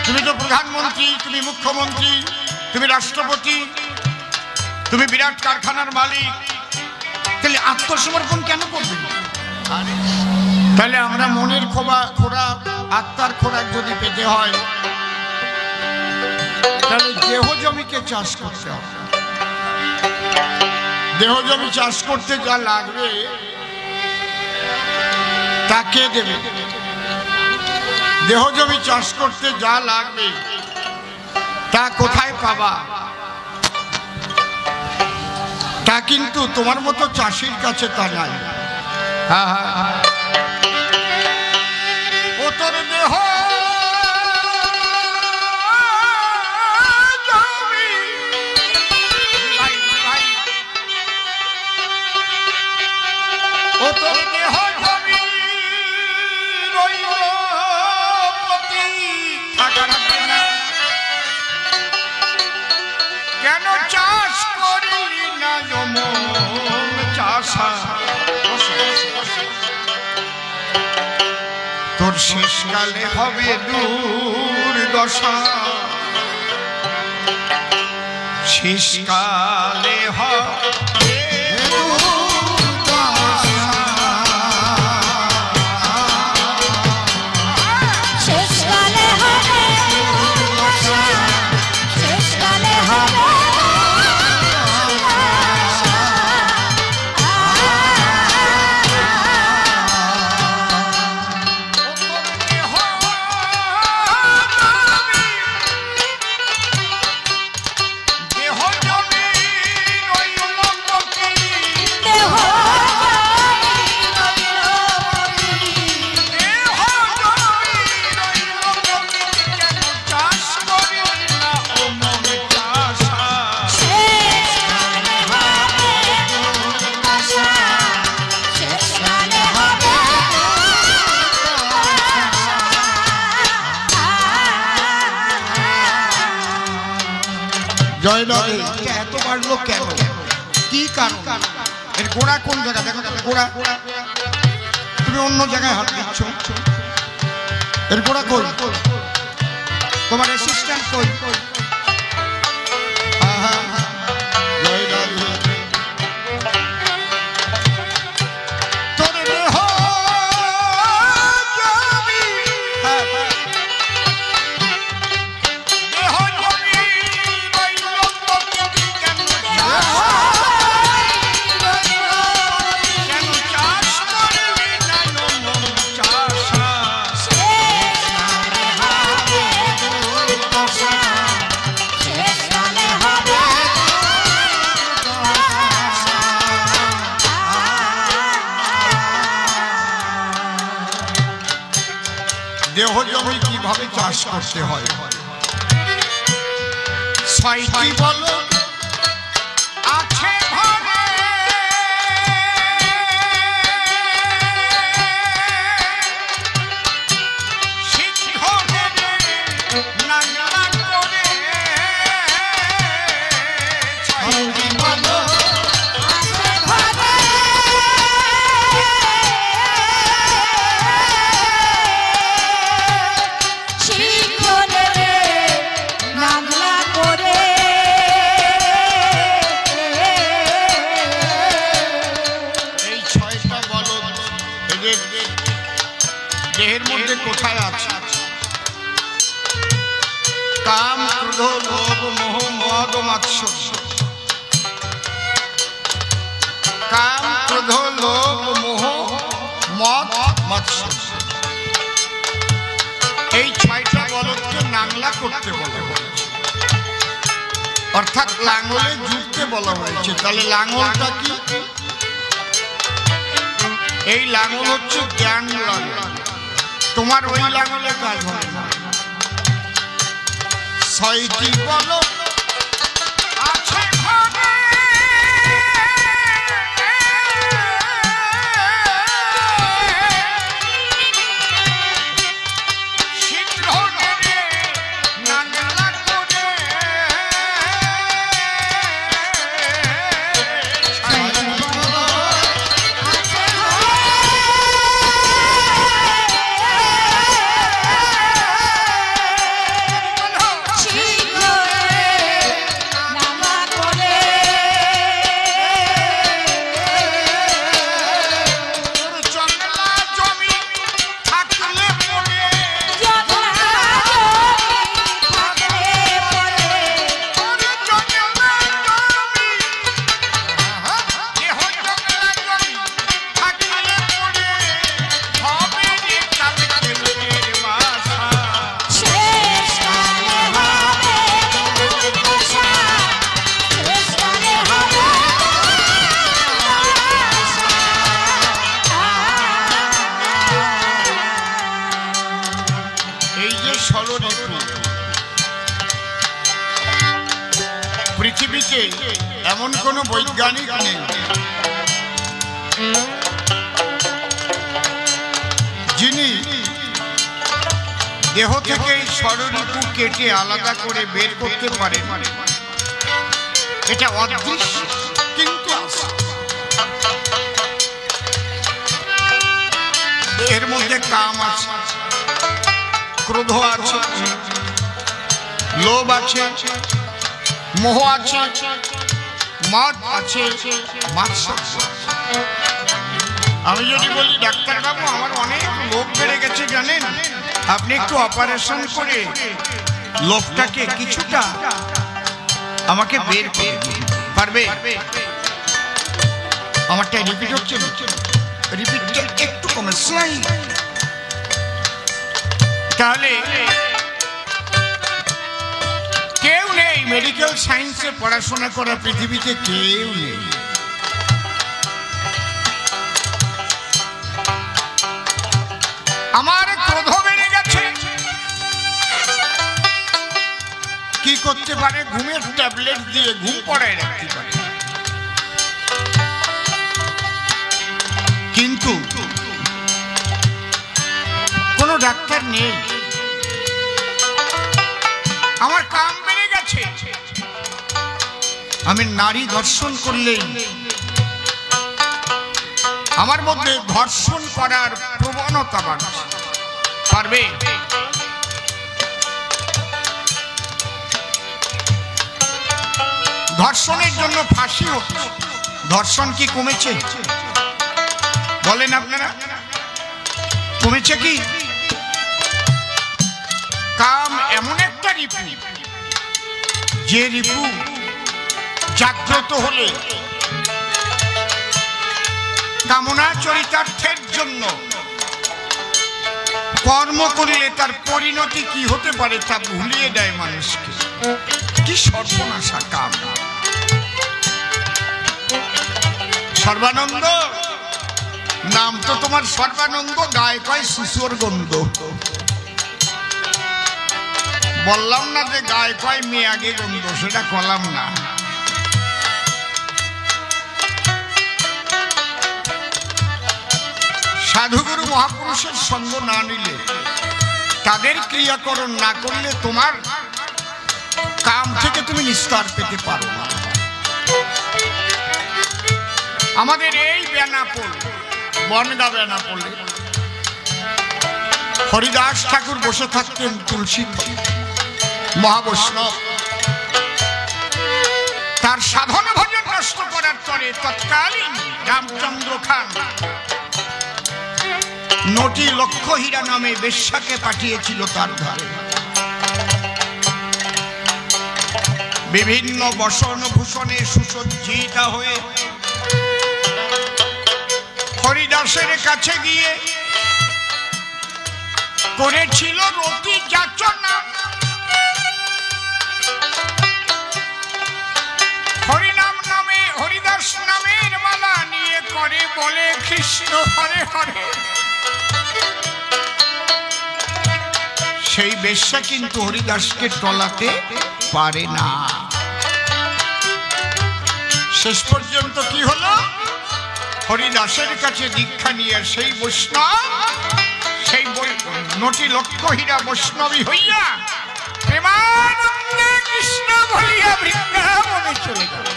তুমি তো প্রধানমন্ত্রী, তুমি মুখ্যমন্ত্রী, তুমি রাষ্ট্রপতি, তুমি বিরাট কারখানার মালিক, তাহলে আত্মসমর্পণ কেন করবে? তাহলে আমরা মনের খোরাক, আত্মার খোরাক যদি পেতে হয়, তাহলে দেহ জমিকে চাষ করতে হবে। দেহ জমি চাষ করতে যা লাগবে তা কে দেবে? দেহ জমি চাষ করতে যা লাগবে তা কোথায় পাবা? তা কিন্তু তোমার মতো চাষির কাছে তা নাই। হ্যাঁ হ্যাঁ, ও তোর দেহ জমি, ও তোর দেহ জমি রইল পতি থাকার না, কেন চাষ করিলি না যমন চাষা? তোর শেষকালে হবে দুর্দশা, শেষকালে হবে এত বাড়লো কেন? কি কারণ? এর গোড়া কোন জায়গা? দেখো গোড়া, তুমি অন্য জায়গায় হাত দিচ্ছ, এর গোড়া কই? তোমার অ্যাসিস্ট্যান্ট কই? দেহ জমি কিভাবে চাষ করতে হয়? ছয়টি বলো আছে ঘরে, সিংহ দেবে নাঙ্গা করে, ছয়টি বলো দেহের মধ্যে কোথায় আছে? কাম, ক্রোধ, লোভ, মোহ, মদ, মাৎসর্য। কাম, ক্রোধ, লোভ, মোহ, মদ, মাৎসর্য, এই ছয়টা বলদকে নাংলা করতে বলা হয়েছে, অর্থাৎ লাঙ্গলে জুড়তে বলা হয়েছে। তাহলে লাঙ্গলটা কি? এই লাঙ্গল হচ্ছে জ্ঞান লাঙ্গল। তোমার ওই লাঙ্গলে কাজ হয় না। ছয়টি বলো আছে ঘরে, সিংহ দেবে নাঙ্গলা করে, রিপু। পৃথিবীতে এমন কোন বৈজ্ঞানিক নেই যিনি দেহ থেকে ষড়রিপু কেটে আলাদা করে বের করতে পারে। এটা অদৃশ্য কিন্তু এর মধ্যে কাম আছে, ক্রোধ আছে, লোভ আছে, মোহ আছে, মদ আছে, মাৎসর্য। আমি যদি বলি ডাক্তার বাবু আমার অনেক লোভ বেড়ে গেছে জানেন, আপনি একটু অপারেশন করে লোভটাকে কিছুটা আমাকে বের করে পারবে? আমারটা রিপিট হচ্ছে, রিপিটটা একটু কমে শোনাই। তাহলে কেউ নেই মেডিকেল সায়েন্সে পড়াশোনা করা পৃথিবীতে, কেউ নেই। আমার ক্রোধ বেড়ে গেছে, কি করতে পারে? ঘুমের ট্যাবলেট দিয়ে ঘুম পড়ায় রাখতে পারে। কিন্তু কোনো ডাক্তার নেই। আমার কাম বেড়ে গেছে, আমি নারী ধর্ষণ করলেই আমার মধ্যে ধর্ষণ করার প্রবণতা বাড়ছে। পারবে? ধর্ষণের জন্য ফাঁসি হচ্ছে, ধর্ষণ কি কমেছে? বলেন আপনারা, কমেছে কি? কাম এমন একটা রিপু, যে রিপু জাগ্রত হলে কামনা চরিতার্থের জন্য কর্ম করলে তার পরিণতি কি হতে পারে তা ভুলিয়ে দেয় মানুষকে। কি সর্বনাশা কাম! সর্বানন্দ নাম তো তোমার সর্বানন্দ, গায়ে কয় শিশুর গন্ধ। বললাম না যে গায়ে কয় মেয়ে আগে গন্ধ, সেটা কলাম না। সাধুগুরু মহাপুরুষের সঙ্গ না নিলে, তাদের ক্রিয়াকরণ না করলে তোমার কাম থেকে তুমি নিস্তার পেতে পারো না। আমাদের এই বেনাপোল, বনগা বেনাপোলে হরিদাস ঠাকুর বসে থাকতেন তুলসী মহাবৈষ্ণব। তার সাধন ভজন নষ্ট করার তরে তৎকালীন রামচন্দ্র খান নটি লক্ষ হীরা নামে বেশ্যাকে পাঠিয়েছিল তার ধারে। বিভিন্ন বসন ভূষণে সুসজ্জিতা হয়ে হরিদাসের কাছে গিয়ে করেছিল রতি যাচনা। হরিনাম নামে, হরিদাস নামের মালা নিয়ে করে বলে কৃষ্ণ হরে হরে। সেই বেশ্যা কিন্তু হরিদাসকে টলাতে পারে না। শেষ পর্যন্ত কি হলো? হরিদাসের কাছে দীক্ষা নিয়ে সেই বৈষ্ণব, সেই নটি লক্ষ হীরা বৈষ্ণবী হইয়া প্রেমানন্দে কৃষ্ণ বলিয়া বৃন্দাবনে চলে গেল।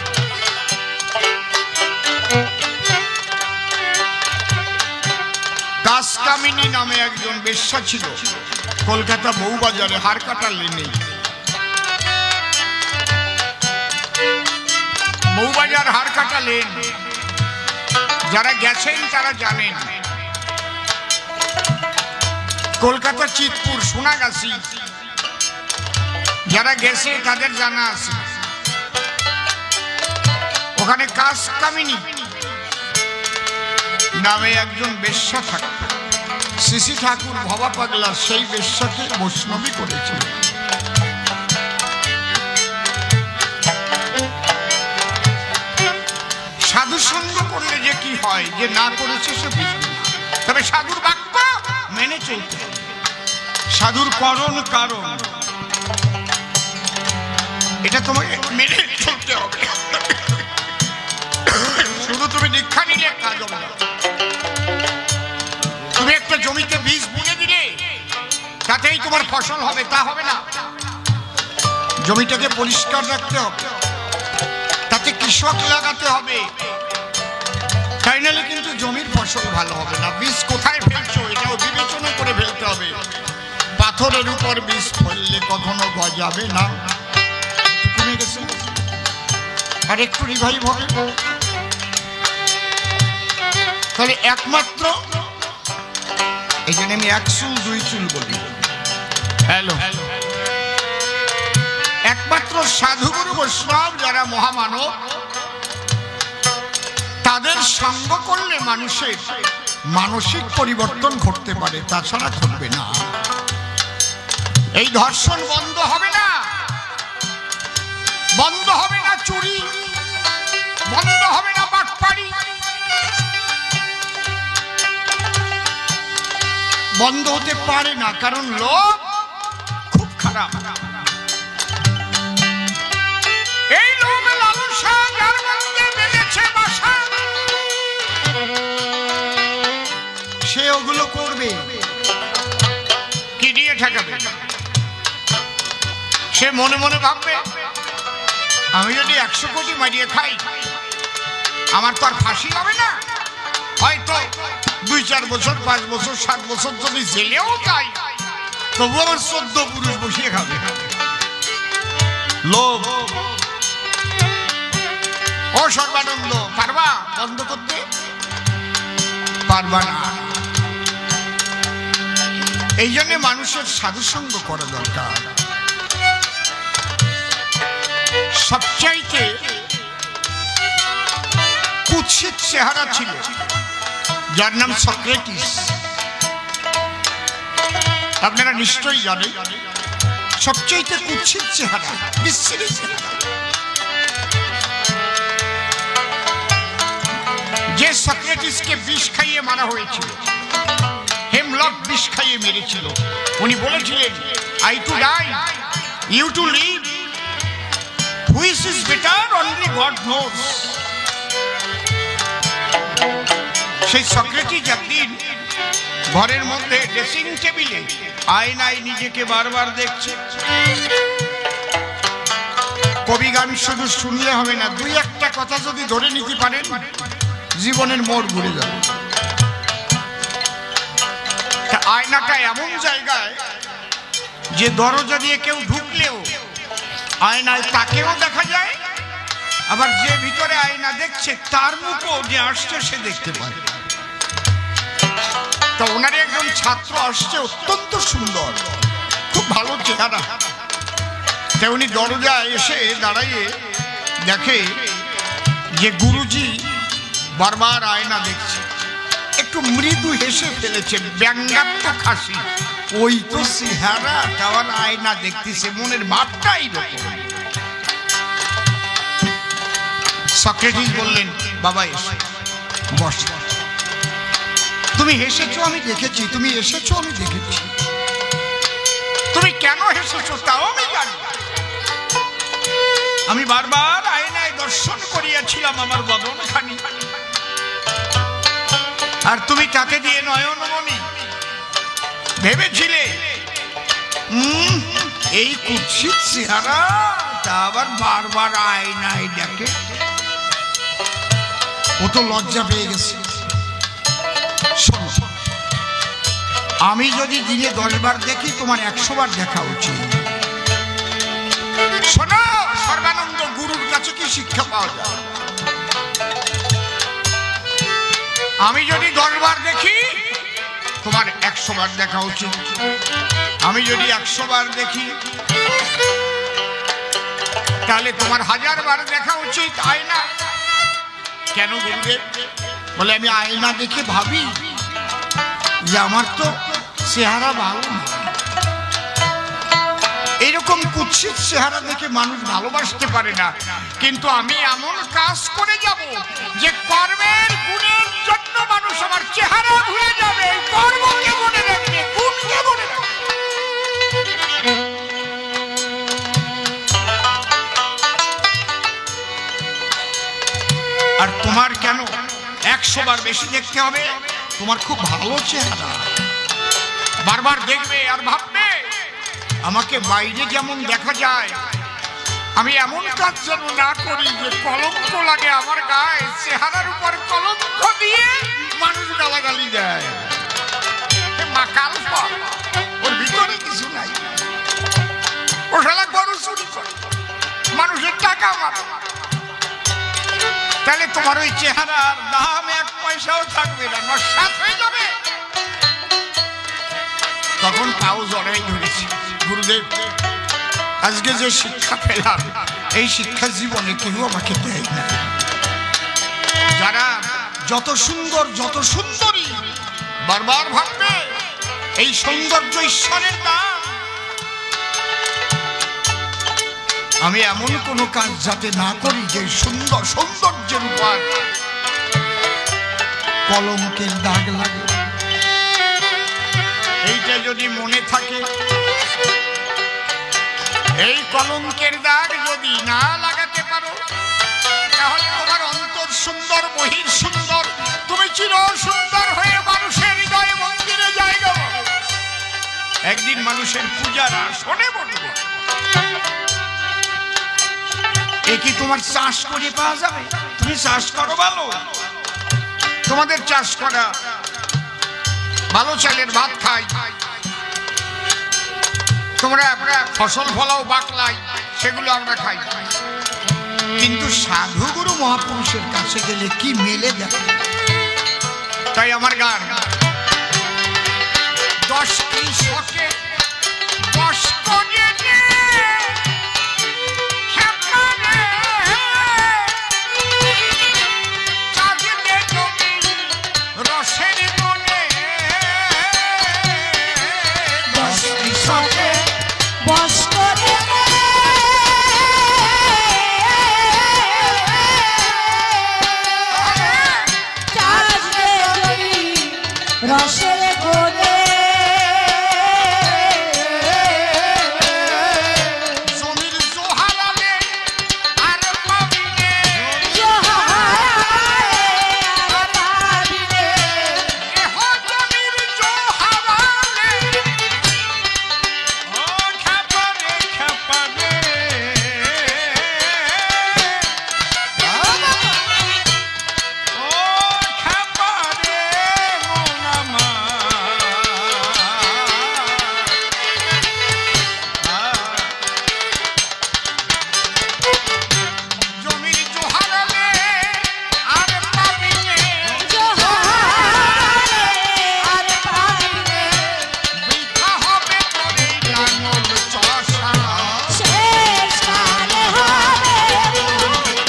দাসকামিনী নামে একজন বেশ্যা ছিল কলকাতা বউবাজারে, হারকাটা লেনে। বউবাজার হারকাটা লেন, যারা গেছেন তারা জানেন। কলকাতা চিতপুর, সোনাগাছি, যারা গেছে তাদের জানা আছে। ওখানে কাসকামিনী নামে একজন বেশ্যা থাকত। শ্রী ঠাকুর ভবা পাগলা সেই বেশ্যাকে বৈষ্ণবী করেছিল। সাধু সঙ্গ করলে যে কি হয়, যে না করেছে সে বুঝবে না। তবে সাধুর বাক্য মেনে চলতে হবে। সাধুর করণ কারণ এটা তোমাকে মেনে চলতে হবে। শুধু তুমি দীক্ষা নিলে কাজ হবে না। তুমি একটা জমিতে বীজ বুনে দিলে তাতেই তোমার ফসল হবে তা হবে না। জমিটাকে পরিষ্কার রাখতে হবে, তাতে কৃষক লাগাতে হবে, তাই নাহলে কিন্তু জমির ফসল ভালো হবে না। বীজ কোথায় ফেলছো এটাও বিবেচনা করে ফেলতে হবে। পাথরের উপর বীজ ফেললে কখনো গজাবে না। কমে গেছে আর একটু রিভাইভ হবে। তাহলে একমাত্র এই জন্য আমি এক চুল দুই চুল বলি। হ্যালো, একমাত্র সাধুগুরু বৈষ্ণব যারা মহামানব, তাদের সঙ্গ করলে মানুষের মানসিক পরিবর্তন ঘটতে পারে, তাছাড়া ঘটবে না। এই ধর্ষণ বন্ধ হবে না, বন্ধ হবে না চুরি, বন্ধ হবে না বাটপাড়ি, বন্ধ হতে পারে না, কারণ লোক খুব খারাপ। এই লোক লালসা যার মধ্যে বেঁধেছে বাসা, সে ওগুলো করবে। কি দিয়ে ঠেকাবে? সে মনে মনে ভাববে আমি যদি 100 কোটি মারিয়ে খাই আমার তো আর ফাঁসি হবে না, হয়তো 2-4 বছর 5 বছর 7 বছর যদি জেলেও যাই তবু আমার 14 পুরুষ বসিয়ে খাবে। লোভ। ও সর্বানন্দ, পারবা বন্ধ করতে? পারবা না। এই জন্য মানুষের সাধুসঙ্গ করা দরকার। সবচাইতে কুৎসিত চেহারা ছিল যার নাম সক্রেটিস। আপনারা নিশ্চয়ই জানেন সবচাইতে কুৎসিত চেহারা, বিশ্রী চেহারা। যে সক্রেটিসকে বিষ খাইয়ে মারা হয়েছিল, হেমলক বিষ খাইয়ে মেরেছিল, উনি বলেছিলেন I to die, you to live, which is better only God knows. সেই সক্রেটিস একদিন ঘরের মধ্যে ড্রেসিং টেবিলে আয়নায় নিজেকে বারবার দেখছে। কবি গান শুধু শুনলে হবে না, 2-1টা কথা যদি ধরে নিতে পারেন জীবনের মোড় ঘুরে যাবে। আয়নাটা এমন জায়গায় যে দরজা দিয়ে কেউ ঢুকলেও আয়নায় তাকেও দেখা যায়, আবার যে ভিতরে আয়না দেখছে তার মুখও যে আসছে সে দেখতে পায়। তা ওনার একজন ছাত্র আসছে, অত্যন্ত সুন্দর, খুব ভালো চেহারা। তা উনি দরজায় এসে দাঁড়িয়ে দেখে যে গুরুজি বারবার আয়না দেখছে, একটু মৃদু হেসে ফেলেছে, ব্যঙ্গাত্মক হাসি। ওই তো চেহারা, আবার আয়না দেখতেছে, মনের ভাবটাই রকম। সক্রেটিস বললেন বাবা এসো, বস। তুমি হেসেছো আমি দেখেছি, তুমি এসেছো আমি দেখেছি, তুমি কেন হেসেছো তাও আমি জানি। আমি বারবার আয়নায় দর্শন করিয়াছিলাম আমার বদনখানি, আর তুমি তাতে দিয়ে নয়নমণি ভেবেছিলে এই কুৎসিত চেহারা, তা আবার বারবার আয়নায় দেখে। ও তো লজ্জা পেয়ে গেছে। আমি যদি দিনে 10 বার দেখি তোমার 100 বার দেখা উচিত। শোনো সর্বানন্দ, গুরুর কাছে কি শিক্ষা পাওয়া যায়? আমি যদি 10 বার দেখি তোমার 100 বার দেখা উচিত। আমি যদি 100 বার দেখি তাহলে তোমার 1000 বার দেখা উচিত। আয়না কেন গুরুদেব? বলে আমি আয়না দেখে ভাবি যে আমার তো চেহারা ভালো না। এইরকম কুৎসিত চেহারা দেখে মানুষ ভালোবাসতে পারে না, কিন্তু আমি এমন কাজ করে যাব যে কর্মের গুণের জন্য মানুষ আমার চেহারা ভুলে যাবে। কর্মকে মনে রাখবে, গুণকে মনে রাখবে। 100 বার বেশি দেখতে হবে। তোমার খুব ভালো চেহারা, বারবার দেখবে আর ভাববে আমাকে বাইরে যেমন দেখা যায়, আমি এমন কাজ যেন না করি যে কলঙ্ক লাগে আমার গায়ে, চেহারার উপর কলঙ্ক দিয়ে মানুষ গালাগালি দেয়। মাকাল ফল, ওর ভিতরে কিছু নাই, ও শালা গরু চুরি করে, মানুষের টাকা মারে। তাহলে তোমার ওই চেহারার দাম 1 পয়সাও থাকবে না, নস্বাত হয়ে যাবে। তখন তাও জড়াই ধরেছি, গুরুদেব আজকে যে শিক্ষা পেলাম এই শিক্ষা জীবনে কেউ আমাকে দেয় না। যারা যত সুন্দর যত সুন্দরী বারবার ভাববে এই সৌন্দর্য ঈশ্বরের দান। আমি এমন কোনো কাজ যাতে না করি যে সুন্দর সৌন্দর্যের উপর কলঙ্কের দাগ লাগে। এইটা যদি মনে থাকে, এই কলঙ্কের দাগ যদি না লাগাতে পারো, তাহলে তোমার অন্তর সুন্দর বহির সুন্দর, তুমি চির সুন্দর হয়ে মানুষের হৃদয়ে মন্দিরে জায়গা পাবে। একদিন মানুষের পূজার আসনে বলবে, এ কি তোমার চাষ করে পাওয়া যাবে? তুমি চাষ করো ভালো, তোমাদের চাষ করা ভালো চালের ভাত খাই, তোমরা ফসল ফলাও বাকলাই, সেগুলো আমরা খাই। কিন্তু সাধুগুরু মহাপুরুষের কাছে গেলে কি মেলে দেখো। তাই আমার গান 10 কৃষকে 10 করে রসের বনে, 10 কৃষকে 10 করে রসের বনে, জমির জোহারালে আর পাবিনে, জমির জোহারালে ও খাপারে খাপারে, ও খাপারে মোনামা, জমির জোহারালে আর পাবিনে, আর পাবিনে, বৃথা হবে তোরে লাঙল চষা, শেষকালে হবে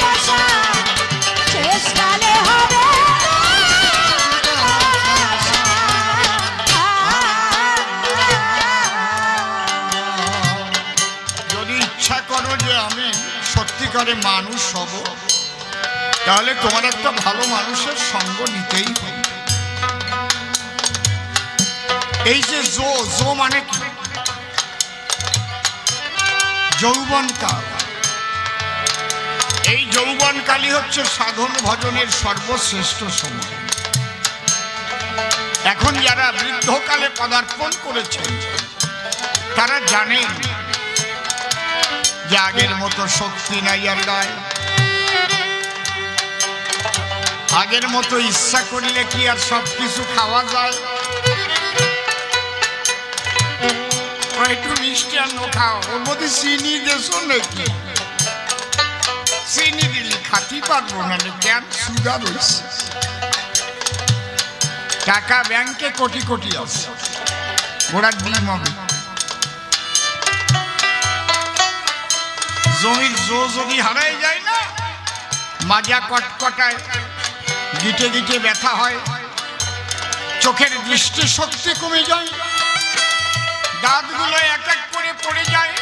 দশা, শেষকালে হবে যদি ইচ্ছা করো যে আমি সত্যিকারে মানুষ হব, তাহলে তোমার একটা ভালো মানুষের সঙ্গ নিতেই হবে। এই যে জো মানে কি? যৌবনকাল। এই যৌবনকালই হচ্ছে সাধন ভজনের সর্বশ্রেষ্ঠ সময়। এখন যারা বৃদ্ধকালে পদার্পণ করেছেন তারা জানেন যে আগের মতো শক্তি নাই আর গায়ে, আগের মতো ইচ্ছা করলে কি আর সবকিছু খাওয়া যায়? একটু মিষ্টান্ন খাও, ওর মধ্যে চিনি দেছো নাকি? চিনি দিলে খাতি পারবো না, কেন সুগার হয়েছে। টাকা ব্যাংকে কোটি কোটি আছে, ওরা ডিম হবে। জমির জো যদি হারাই যায় না, মাজা কটকটায়, গিটে গিটে ব্যথা হয়, চোখের দৃষ্টি শক্তি কমে যায়, দাঁতগুলো এক এক করে পড়ে যায়।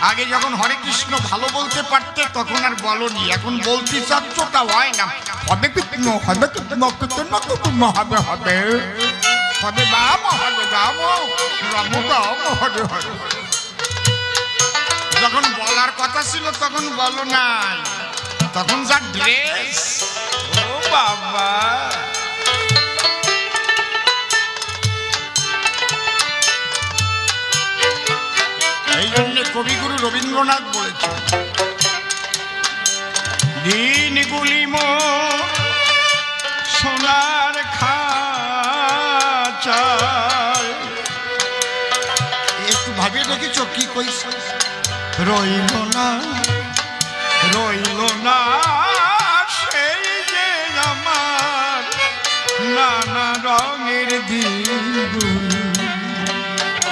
আগে যখন হরে কৃষ্ণ ভালো বলতে পারতে তখন আর বলনি, এখন বলতে চাচ্ছ তা হয় না। হবে কৃষ্ণ হবে কৃষ্ণ কৃষ্ণ কৃষ্ণ হবে হবে হবে রাম হবে রাম রাম রাম হরে হরে। যখন বলার কথা ছিল তখন বলো নাই, তখন যা ড্রেস, ও বাবা এই জন্য কবিগুরু রবীন্দ্রনাথ বলেছেন, দিনগুলি মোর সোনার খাঁচায়। একটু ভাবিয়ে দেখেছো কি কইস, রইল না সেই যে আমার নানা রঙের দিনগুলি।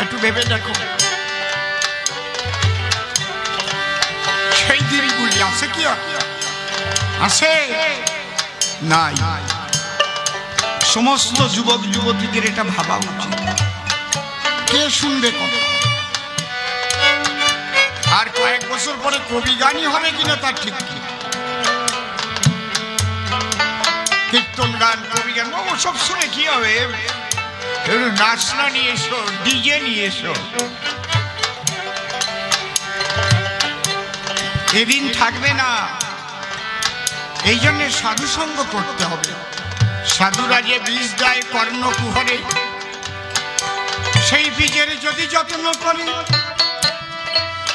একটু ভেবে দেখো, সেই দিনগুলি আছে কি আছে? নাই। সমস্ত যুবক যুবতীদের এটা ভাবা উচিত। কে শুনবে কথা? আর কয়েক বছর পরে কবি গানই হবে কিনা তার ঠিক কি। কীর্তন গান, কবি গান, ওসব শুনে কি হবে? নাচনা নিয়ে এসো, ডিজে নিয়ে এসো। এদিন থাকবে না। এই জন্য সাধু সঙ্গ করতে হবে। সাধুরা যে বীজ দেয় কর্ণকুহরে, সেই বীজের যদি যত্ন করে,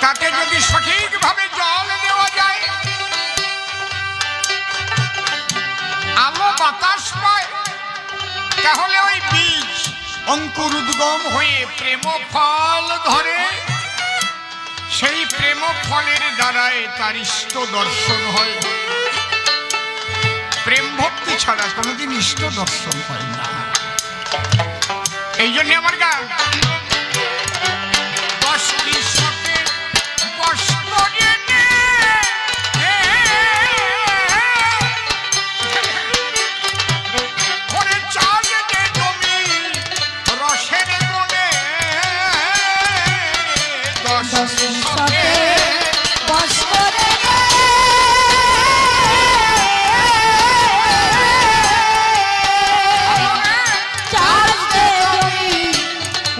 তাতে যদি সঠিকভাবে জল দেওয়া যায়, আলো বাতাস পায়, তাহলে ওই বীজ অঙ্কুর উদ্গম হয়ে প্রেম ফল ধরে। সেই প্রেম ফলের দ্বারায় তার ইষ্ট দর্শন হয়। প্রেম ভক্তি ছাড়া কোনোদিন ইষ্ট দর্শন হয় না। এই জন্য আমার গান,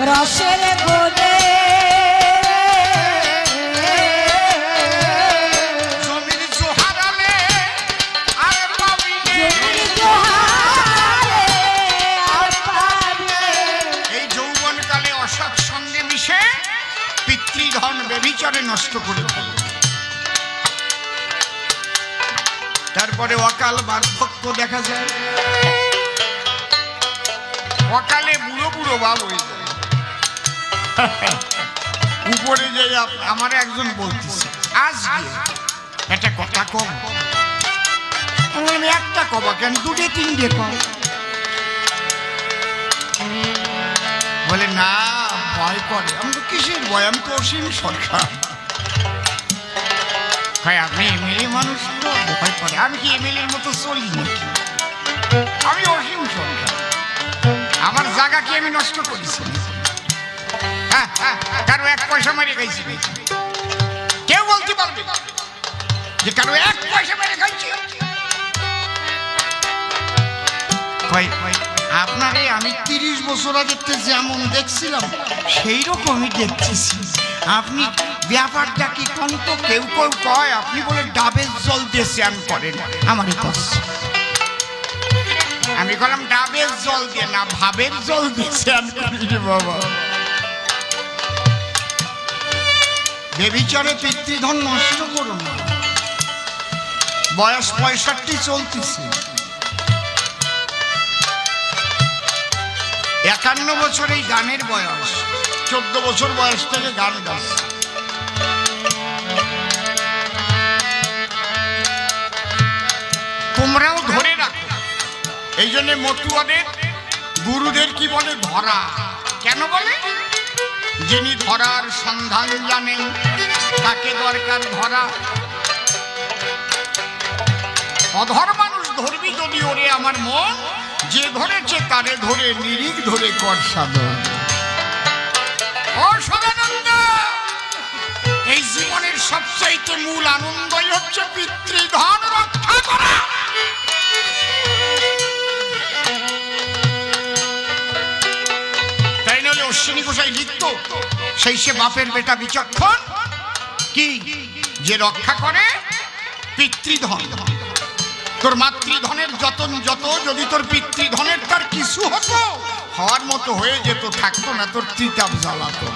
রসের গোলে জমির জোহারালে আর পাবিনে, এই যৌবনকালে অসৎ সঙ্গে মিশে পিতৃধন ব্যভিচারে নষ্ট করে ফেলে। তারপরে অকাল বার্ধক্য দেখা যায়। অকালে বুড়ো বুড়ো বাপ হয়ে যায়। উপরে যে আমার একজন বলতেছে, আজকে একটা কথা কম। আমি একটা কবা কেন, দুটো তিনটে কম। বলে না, ভয় করে। আমি তো কিসের ভয়, আমি তো অসীম সরকার। ভাই আপনি এমএলএ মানুষ, তো ভয় করে। আমি কি এমএলএর মতো চলি নাকি? আমি অসীম সরকার, আমার জায়গা কি আমি নষ্ট করেছি? কারো এক পয়সা মেরে খাইছি? কেউ বলতে পারবে যে কারো এক পয়সা মেরে খাইছি? আপনারে আমি 30 বছর আগে যেমন দেখছিলাম সেই রকমই দেখতেছি। আপনি ব্যাপারটা কি কোন? তো কেউ কেউ কয় আপনি বলে ডাবের জল দিয়ে স্নান করেন। আমারই কথা, আমি বললাম ডাবের জল দিয়ে না, ভাবের জল দিয়ে স্নান করি রে বাবা। বেবিচারে পিতৃধন নষ্ট করুন না। বয়স 65 চলতেছে, 51 বছর এই গানের বয়স। 14 বছর বয়স থেকে গান গাচ্ছে। তোমরাও ধরে রাখো। এই জন্য মতুয়াদের গুরুদের কি বলে? ধরা। কেন বলে? যিনি ধরার সন্ধান জানেন তাকে দরকার ধরা। অধর মানুষ ধরবি যদি ওরে আমার মন, যে ধরেছে তারে ধরে নিরিখ ধরে কর সাধন। ও সদানন্দ, এই জীবনের সবচাইতে মূল আনন্দই হচ্ছে পিতৃধন রক্ষা করা। তাই নইলে অশ্বিনী গোসাই লিখত, সেই সে বাপের বেটা বিচক্ষণ কি যে রক্ষা করে পিতৃধন। তোর মাতৃধনের যতন যত, যদি তোর পিতৃধনের তার কিছু হতো, হওয়ার মতো হয়ে যেত, থাকতো না তোর ত্রিতাপ জ্বালাতো।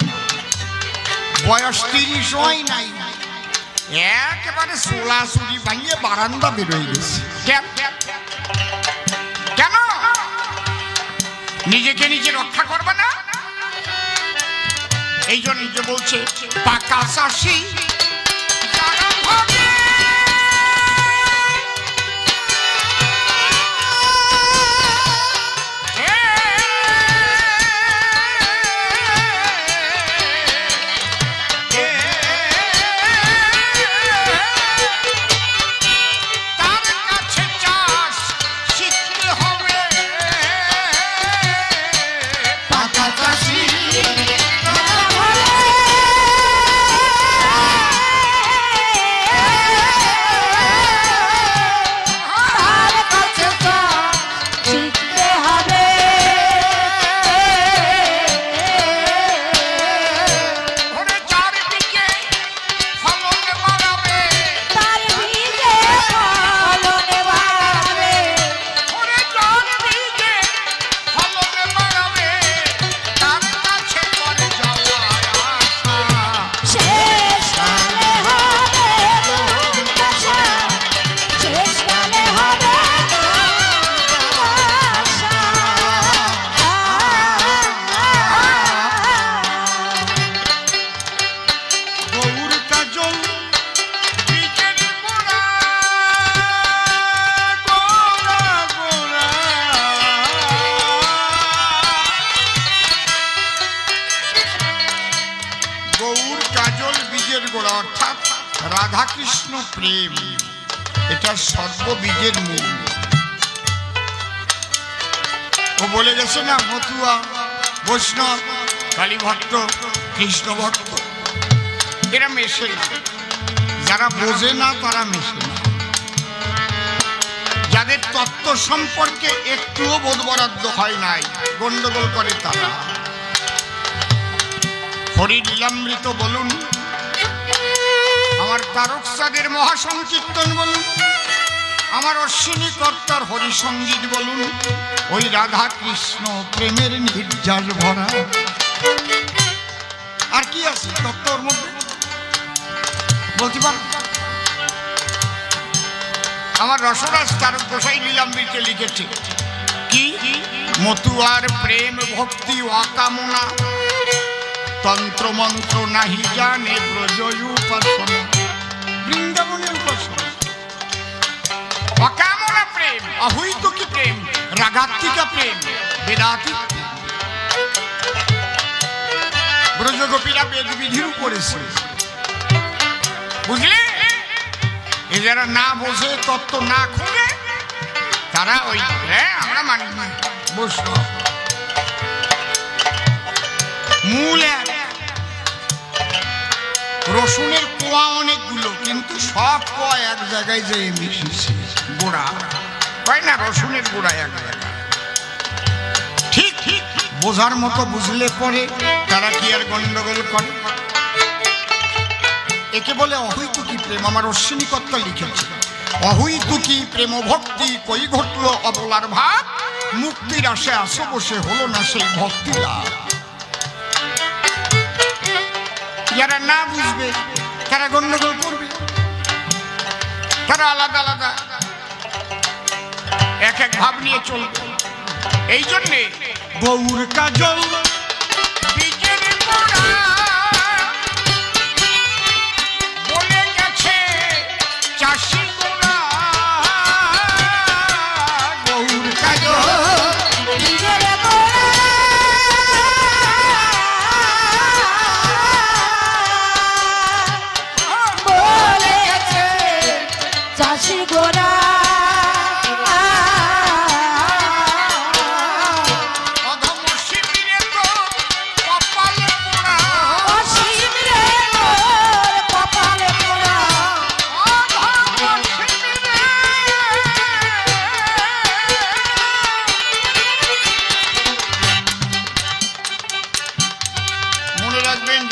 বয়স 30 হয় নাই, একেবারে সোলাসুরি ভাঙিয়ে বারান্দা বেরোয় গেছে। কেন নিজেকে নিজে রক্ষা করবে না? এই জন্য যে বলছে পাকা চাষি রাধা কৃষ্ণ প্রেম, এটা সর্ববীজের মূল। ও বলে গেছে না, মতুয়া, বৈষ্ণব, কালী ভক্ত, কৃষ্ণ ভক্ত এরা মেশে না। যারা বোঝে না তারা মেশে না। যাদের তত্ত্ব সম্পর্কে একটুও বোধ বরাদ্দ হয় নাই, গন্ডগোল করে তারা। হরি লীলামৃত বলুন, আমার তারকসাদের মহাসংকীর্তন বলুন, আমার অশ্বিনী কর্তার হরিসঙ্গীত বলুন, ওই রাধা কৃষ্ণ প্রেমের নির্যাস ভরা। আর কি আছে তত্ত্বর মধ্যে বলতে পার? আমার রসরাজ তারক গোসাই লীলামৃতে লিখেছে কি, মতুয়ার প্রেম ভক্তি অকামনা, তন্ত্র মন্ত্র নাহি জানে ব্রজ উপাসনা। বৃন্দাবনের উপাসনা, অকামনা প্রেম, অহৈতুকী প্রেম, রাগাত্মিকা প্রেম, বেদাতীত। ব্রজগোপীরা বেদ বিধির উপরেছে, বুঝলে? এ যারা না বোঝে, তত্ত্ব না খুঁজে, তারা ওই আমরা মানি না বৈষ্ণব। মূল এক, রসুনের কোয়া অনেকগুলো, কিন্তু সব কোয়া এক জায়গায় যে মিশিয়েছে। গোড়া হয় না, রসুনের গোড়া এক জায়গায়। ঠিক ঠিক বোঝার মতো বুঝলে পরে তারা কি আর গন্ডগোল করে? একে বলে অহৈতুকী প্রেম। আমার অশ্বিনী কর্তা লিখেছে, অহৈতুকী প্রেম ভক্তি কই ঘটল অবলার ভাব, মুক্তির আসে আসো বসে হলো না সেই ভক্তি লাভ। যারা না বুঝবে তারা গন্ডগোল করবে, তারা আলাদা আলাদা এক এক ভাব নিয়ে চলবে। এই জন্যে গৌর কাজল বীজের গোড়া বলে গেছে চাষি গোড়া। গৌর কাজল বীজের গোড়া বলে গেছে চাষি গোড়া।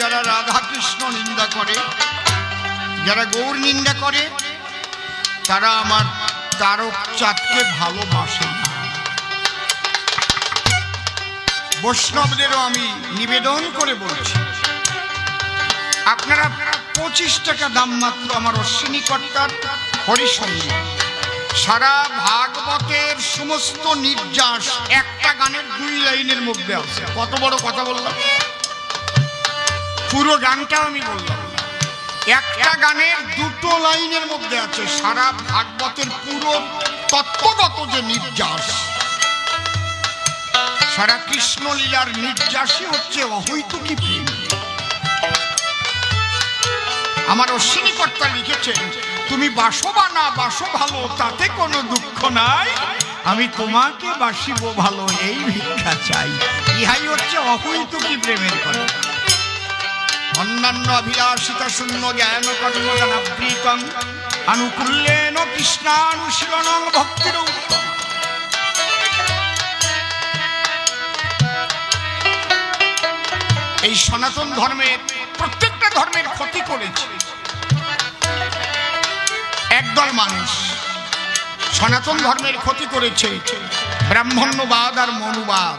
যারা রাধা কৃষ্ণ নিন্দা করে, যারা গৌর নিন্দা করে, তারা আমার তারক চাঁদকে ভালোবাসে না। বৈষ্ণবদেরও আমি নিবেদন করে বলছি, আপনারা 25 টাকা দাম মাত্র আমার অশ্বিনী কর্তার হরিসঙ্গীত। সারা ভাগবতের সমস্ত নির্যাস একটা গানের 2 লাইনের মধ্যে আছে। কত বড় কথা বললাম, পুরো গানটা আমি বললাম, একটা গানের 2 লাইনের মধ্যে আছে সারা ভাগবতের পুরো তত্ত্বগত যে নির্যাস। সারা কৃষ্ণ লীলার নির্যাসই হচ্ছে অহৈতুকী প্রেম। আমার অশ্বিনী কর্তা লিখেছেন, তুমি বাসো বা না বাসো ভালো তাতে কোনো দুঃখ নাই, আমি তোমাকে বাসিব ভালো এই ভিক্ষা চাই। ইহাই হচ্ছে অহৈতুকী প্রেমের কথা। অন্যান্য অভিলাষিতা শূন্য জ্ঞান কর্ম জ্ঞানাবৃতং আনুকূল্যেন কৃষ্ণানুশীলনং ভক্তির উত্তম। এই সনাতন ধর্মের প্রত্যেকটা ধর্মের ক্ষতি করেছে একদল মানুষ। সনাতন ধর্মের ক্ষতি করেছে ব্রাহ্মণ্যবাদ আর মনুবাদ।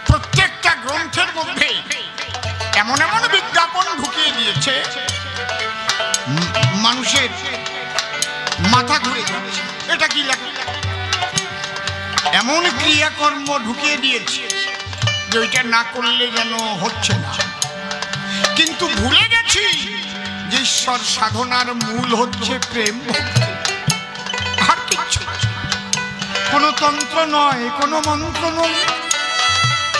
প্রত্যেকটা গ্রন্থের মধ্যে এমন এমন বিজ্ঞাপন ঢুকিয়ে দিয়েছে, মানুষের মাথা ঘুরে যাচ্ছে। এটা কি লেখা? এমন ক্রিয়াকর্ম ঢুকিয়ে দিয়েছে যে ওইটা না করলে যেন হচ্ছে না। কিন্তু ভুলে গেছি যে ঈশ্বর সাধনার মূল হচ্ছে প্রেম, আর কিচ্ছু। কোনো তন্ত্র নয়, কোনো মন্ত্র নয়,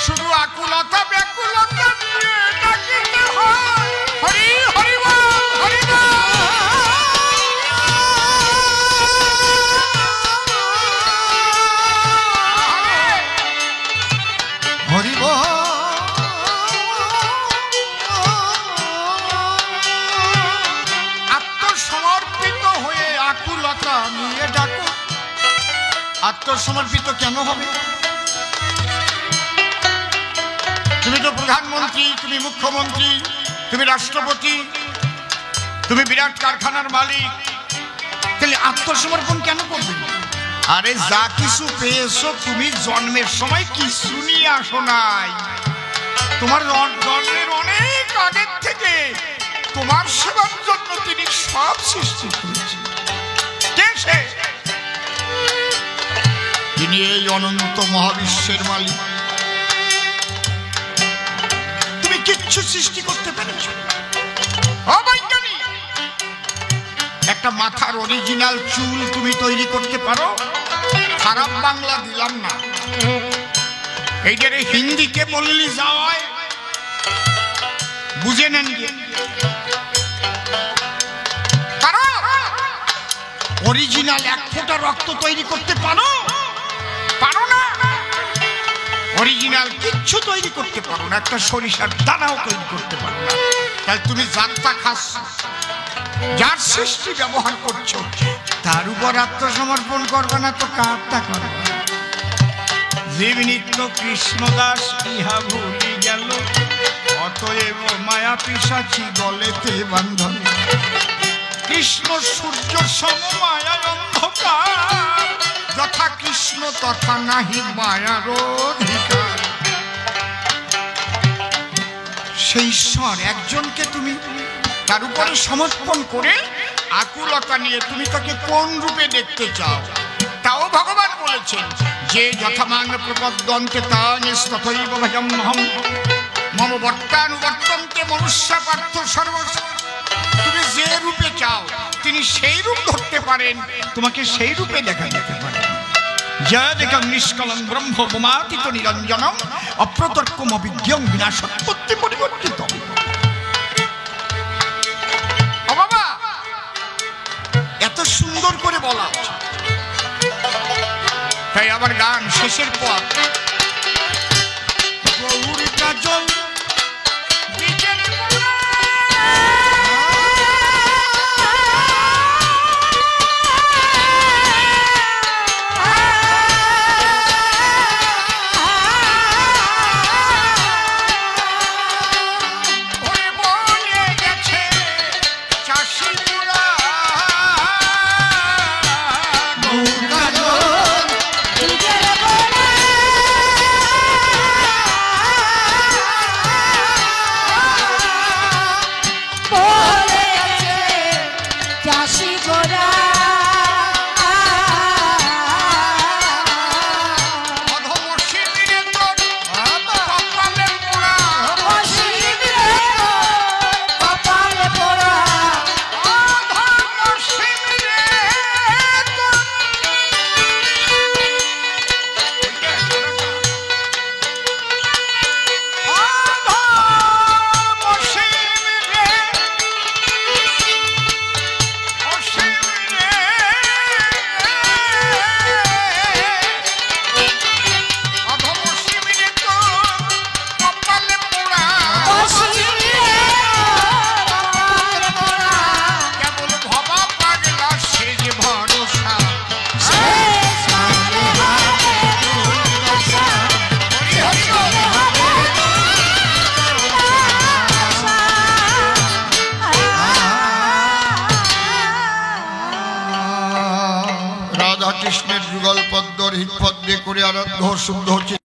শুধু আকুলতা ব্যাকুলতা নিয়ে ডাকিতে হয় হরি হরি বল, হরি বল। হরি বল। আত্মসমর্পিত হয়ে আকুলতা নিয়ে ডাকো। আত্মসমর্পিত কেন হবে? তুমি তো প্রধানমন্ত্রী, তুমি মুখ্যমন্ত্রী, তুমি রাষ্ট্রপতি, তুমি বিরাট কারখানার মালিক, তাহলে আত্মসমর্পণ কেন করবে? আরে যা কিছু পেয়েছো তুমি জন্মের সময় কিছু নিয়ে আসো নাই। তোমার জন্মের অনেক আগের থেকে তোমার সেবার জন্য তিনি সব সৃষ্টি করেছেন। কে সে? তিনি এই অনন্ত মহাবিশ্বের মালিক। কিচ্ছু সৃষ্টি করতে পেরেছো? অবৈজ্ঞানিক। একটা মাথার অরিজিনাল চুল তুমি তৈরি করতে পারো? খারাপ বাংলা দিলাম না, এইটারে হিন্দিকে বললি যাওয়ায় বুঝে নেন গিয়ে। অরিজিনাল 1 ফোঁটা রক্ত তৈরি করতে পারো? পারো না। অরিজিনাল কিচ্ছু তৈরি করতে পারো না, একটা সরিষার দানাও তৈরি করতে পারো না। তাহলে তুমি যারটা খাস, যার সৃষ্টি ব্যবহার করছো, তার উপর আত্মসমর্পণ করবে না তো কারটা করবে? জীব নিত্য কৃষ্ণদাস ইহা ভুলি গেল, অতএব মায়া পিশাচি গলেতে বান্ধন। কৃষ্ণ সূর্য সম মায়া অন্ধকার, যথা কৃষ্ণ তথা নাহি মায়ার অধিকার। সেই ঈশ্বর একজনকে তুমি তার উপরে সমর্পণ করে আকুলতা নিয়ে তুমি তাকে কোন রূপে দেখতে চাও, তাও ভগবান বলেছেন যে যথামান প্রপদ্যন্তে তথৈব ভজম্যহম মম বর্তানুবর্তন্তে মনুষ্যা পার্থ সর্বস্ব। তুমি যে রূপে চাও তিনি সেই রূপ ধরতে পারেন, তোমাকে সেই রূপে দেখা যেতে পারে। যদেকং নিষ্কলং ব্রহ্ম বোমাতীত নিরঞ্জনম অপ্রতর্কম অভিজ্ঞং বিনাশোৎপত্তি পরিবর্তিতম। ও বাবা, এত সুন্দর করে বলা, তাই আবার গান শেষের পর গৌর কাজল রাধা কৃষ্ণের যুগল পদ্ম হৃৎপদ্মে করে আরাধ্য শুদ্ধ